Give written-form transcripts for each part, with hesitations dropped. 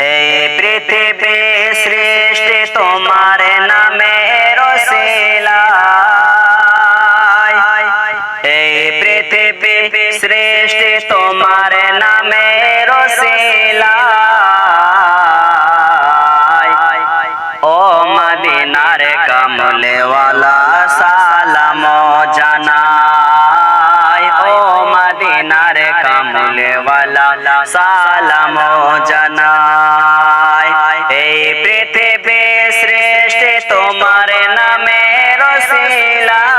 এই পৃথিবী সৃষ্টি তোমার নামের ওসিলায়, এই পৃথিবী সৃষ্টি তোমার নামের ওসিলায়। ও মদিনার কমলেওয়ালা সালাম জানাই, ও মদিনার কমলেওয়ালা সালাম জানাই। এই পৃথিবী সৃষ্টি তোমার নামের ওসিলায়,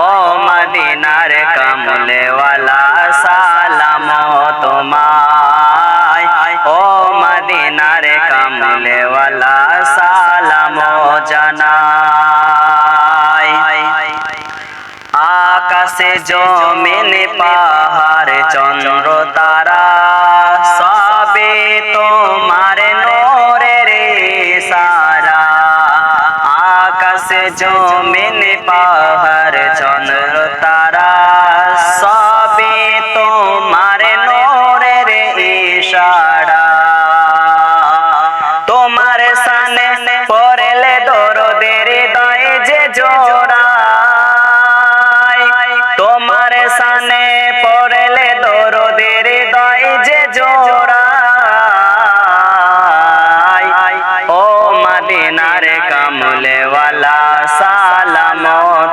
ও মদিনার কমলেওয়ালা সালাম তোমায়, ও মদিনার কমলেওয়ালা সালাম জানাই। আকাশে জমিন পাহাড় চন্দ্র তারা সবে তোমার নূরের ইশারা। আকাশে জমিন পাহাড় চন্দ্র তারা সবে তোমার নূরের ইশারা। তোমার শানে পড়লে দরদের হৃদয় যে জোড়া, তোমার শানে পড়লে দরদের হৃদয় যে জোড়া। ও মদিনার কমলেওয়ালা সালাম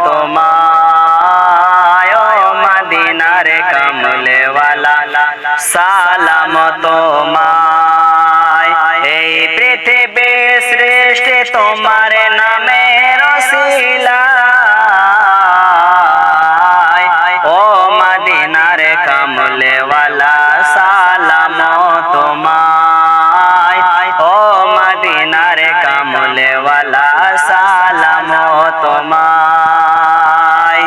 তোমায়, ও মদিনার কমলেওয়ালা সালাম তোমায়। এই পৃথিবী সৃষ্টি তোমার নামের ওসিলায়, ও মদিনার কমলেওয়ালা সালাম তোমায়, ও মদিনার কমলেওয়ালা সালাম তোমায়।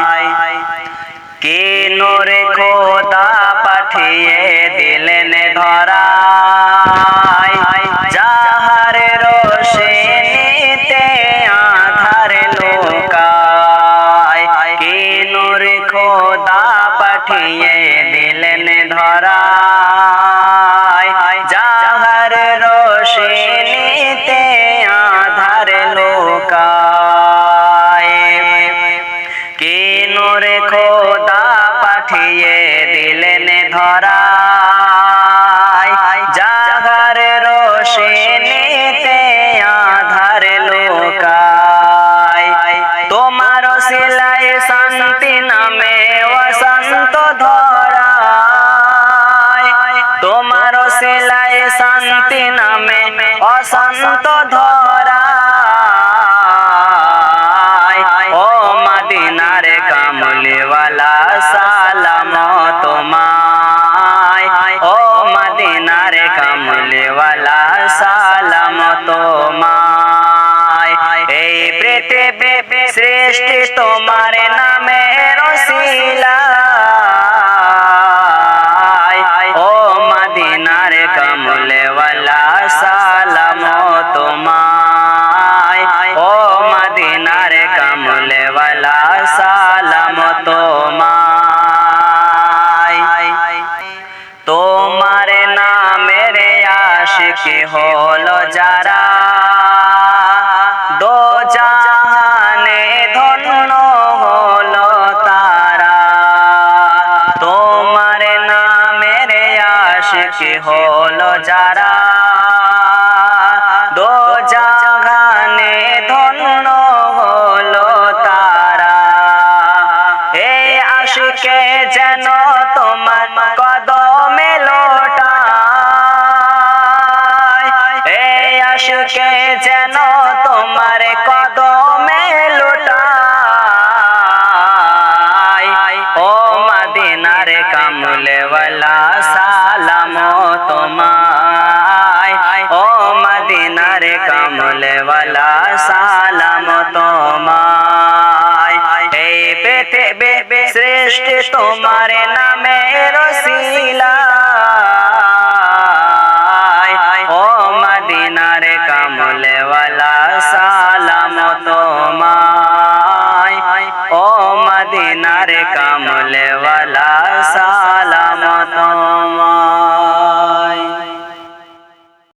কি নূরে খোদা পাঠিয়ে দিলেন ধরায়, যাহার রোশনীতে আঁধার লুকায়। কি নূরে খোদা পাঠিয়ে দিলেন ধরায়, যাহার রোশনীতে আঁধার লুকায়। কি নূরে খোদা পাঠিয়ে দিলেন ধরায়, যাহার রোশনীতে আঁধার লুকায়। তোমার ওসিলায় শান্তি নামে বসন্ত ধরায়, তোমার ওসিলায় শান্তি নামে বসন্ত ধরায়। ও মদিনার কমলেওয়ালা সালাম তোমায়, ও মদিনার কমলেওয়ালা সালাম তোমায়। এই পৃথিবী সৃষ্টি তোমার নামের ওসিলায়, ও মদিনার কমলেওয়ালা সালাম তোমায়, ও মদিনার কমলেওয়ালা সালাম তোমায়। তোমার নামের আশিক হলো যারা, দো জাহানে ধন্য হলো তারা। তোমার নামের আশিক হলো যারা, দো জাহানে ধন্য হলো তারা। এই আশিকে যেন তোমার কদমে লোটায়, এই আশিকে যেন তোমার কদমে লোটায়। ও মদিনার কমলেওয়ালা সালাম তোমায়, ও মদিনার কমলেওয়ালা সালাম তোমায়। এই পৃথিবী সৃষ্টি তোমার নাম